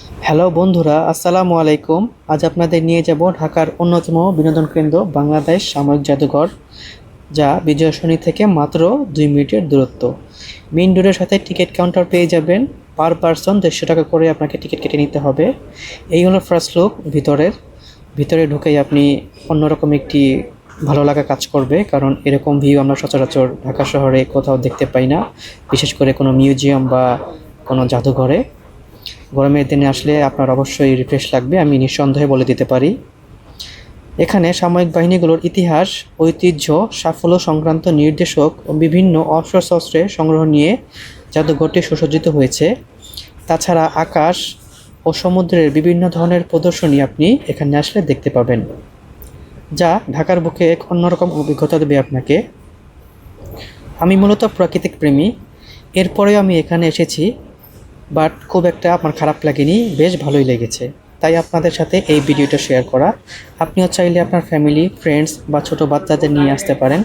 Hello বন্ধুরা, আসসালামু আলাইকুম। আজ আপনাদের নিয়ে যাব ঢাকার অন্যতম বিনোদন কেন্দ্র বাংলাদেশ সামরিক জাদুঘর, যা বিজয় সরণি থেকে মাত্র 2 মিনিটের দূরত্ব। মেইন রোডের সাথে টিকিট কাউন্টার পেয়ে যাবেন। পার পারসন 150 টাকা করে আপনাকে টিকিট কেটে নিতে হবে। এই হলো ফার্স্ট লুক ভিতরের। ভিতরে ঢুকেই আপনি অন্যরকম একটি ভালো লাগা কাজ করবে, কারণ এরকম ভিউ আমরা সচরাচর ঢাকা শহরে কোথাও দেখতে পাই না, বিশেষ করে কোনো মিউজিয়াম বা কোনো জাদুঘরে। গরমের দিনে আসলে আপনার অবশ্যই রিফ্রেশ লাগবে, আমি নিঃসন্দেহে বলে দিতে পারি। এখানে সামরিক বাহিনীগুলোর ইতিহাস, ঐতিহ্য, সাফল্য সংক্রান্ত নির্দেশক ও বিভিন্ন অস্ত্রশস্ত্রের সংগ্রহ নিয়ে জাদুঘরটি সুসজ্জিত হয়েছে। তাছাড়া আকাশ ও সমুদ্রের বিভিন্ন ধরনের প্রদর্শনী আপনি এখানে আসলে দেখতে পাবেন, যা ঢাকার বুকে এক অন্যরকম অভিজ্ঞতা দেবে আপনাকে। আমি মূলত প্রাকৃতিক প্রেমী, এরপরেও আমি এখানে এসেছি, বাট খুব একটা আমার খারাপ লাগেনি, বেশ ভালোই লেগেছে। তাই আপনাদের সাথে এই ভিডিওটা শেয়ার করা। আপনিও চাইলে আপনার ফ্যামিলি, ফ্রেন্ডস বা ছোট বাচ্চাদের নিয়ে আসতে পারেন।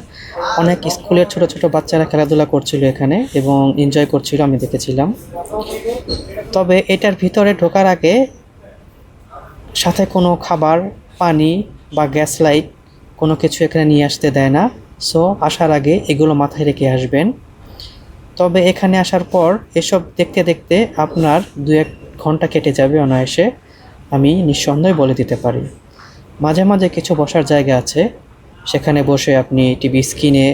অনেক স্কুলের ছোট ছোট বাচ্চারা খেলাধুলা করছিল এখানে এবং এনজয় করছিল, আমি দেখেছিলাম। তবে এটার ভিতরে ঢোকার আগে সাথে কোনো খাবার, পানি বা গ্যাস লাইট কোনো কিছু এখানে নিয়ে আসতে দেয় না। সো আসার আগে এগুলো মাথায় রেখে আসবেন। তবে এখানে আসার পর এসব দেখতে দেখতে আপনার 2-1 ঘন্টা কেটে যাবে অনায়াসে, আমি নিঃসন্দেহে বলে দিতে পারি। মাঝে মাঝে কিছু বসার জায়গা আছে, সেখানে বসে আপনি টিভি স্ক্রিনে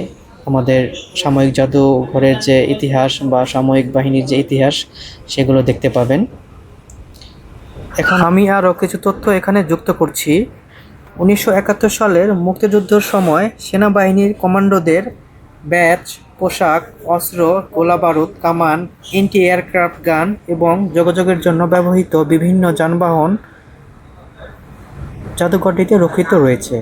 আমাদের সাময়িক জাদুঘরের যে ইতিহাস বা সাময়িক বাহিনীর যে ইতিহাস, সেগুলো দেখতে পাবেন। এখন আমি আরও কিছু তথ্য এখানে যুক্ত করছি। 1971 সালের মুক্তিযুদ্ধের সময় সেনাবাহিনীর কমান্ডোদের ব্যাচ, পোশাক, অস্ত্র, গোলাবারুদ, কামান, এন্টি এয়ারক্রাফট গান এবং যোগাযোগের জন্য ব্যবহৃত বিভিন্ন যানবাহন জাদুঘরটিতে রক্ষিত রয়েছে।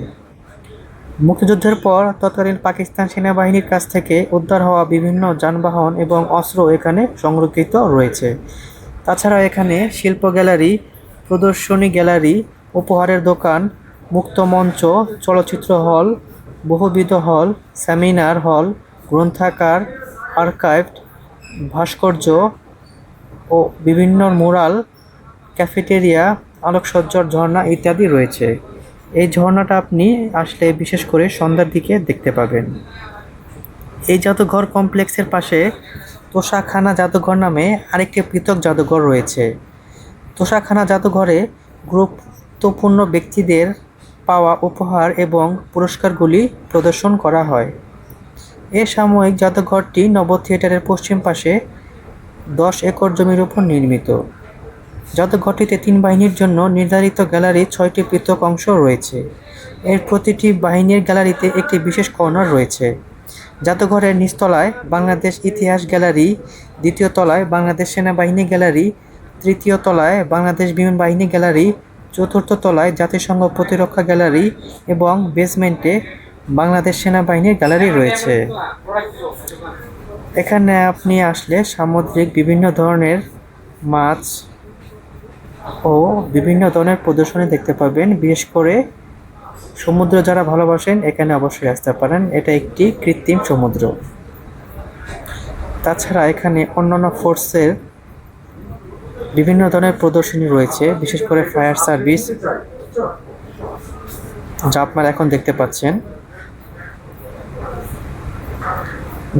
মুক্তিযুদ্ধের পর তৎকালীন পাকিস্তান সেনাবাহিনীর কাছ থেকে উদ্ধার হওয়া বিভিন্ন যানবাহন এবং অস্ত্র এখানে সংরক্ষিত রয়েছে। তাছাড়া এখানে শিল্প গ্যালারি, প্রদর্শনী গ্যালারি, উপহারের দোকান, মুক্ত মঞ্চ, চলচ্চিত্র হল, বহুবিধ হল, সেমিনার হল, গ্রন্থাগার, আর্কাইভ, ভাস্কর্য ও বিভিন্ন মুরাল, ক্যাফেটেরিয়া, আলোকসজ্জার ঝর্ণা ইত্যাদি রয়েছে। এই ঝর্ণাটা আপনি আসলে বিশেষ করে সন্ধ্যার দিকে দেখতে পাবেন। এই জাদুঘর কমপ্লেক্সের পাশে তোষাখানা জাদুঘর নামে আরেকটি পৃথক জাদুঘর রয়েছে। তোষাখানা জাদুঘরে গুরুত্বপূর্ণ ব্যক্তিদের পাওয়া উপহার এবং পুরস্কারগুলি প্রদর্শন করা হয়। এ সাময়িক জাদুঘরটি নব থিয়েটারের পশ্চিম পাশে 10 একর জমির উপর নির্মিত। জাদুঘরটিতে 3 বাহিনীর জন্য নির্ধারিত গ্যালারি 6টি পৃথক অংশ রয়েছে। এর প্রতিটি বাহিনীর গ্যালারিতে একটি বিশেষ কর্নার রয়েছে। জাদুঘরের নিচতলায় বাংলাদেশ ইতিহাস গ্যালারি, দ্বিতীয় তলায় বাংলাদেশ সেনাবাহিনী গ্যালারি, তৃতীয় তলায় বাংলাদেশ বিমান বাহিনী গ্যালারি, চতুর্থ তলায় জাতিসংঘ প্রতিরক্ষা গ্যালারি এবং বেসমেন্টে বাংলাদেশ সেনাবাহিনীর গ্যালারি রয়েছে। এখানে আপনি আসলে সামুদ্রিক বিভিন্ন ধরনের মাছ ও বিভিন্ন ধরনের প্রদর্শনী দেখতে পাবেন। বিশেষ করে সমুদ্র যারা ভালোবাসেন এখানে অবশ্যই আসতে পারেন, এটা একটি কৃত্রিম সমুদ্র। তাছাড়া এখানে অন্যান্য ফোর্সের বিভিন্ন ধরনের প্রদর্শনী রয়েছে, বিশেষ করে ফায়ার সার্ভিস, যা আপনারা এখন দেখতে পাচ্ছেন।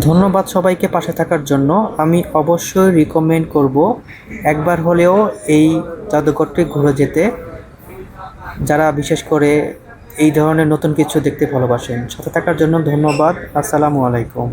ধন্যবাদ সবাইকে পাশে থাকার জন্য। আমি অবশ্যই রিকমেন্ড করব একবার হলেও এই জাদুঘরটি ঘুরে যেতে, যারা বিশেষ করে এই ধরনের নতুন কিছু দেখতে ভালোবাসেন। সাথে থাকার জন্য ধন্যবাদ। আসসালামু আলাইকুম।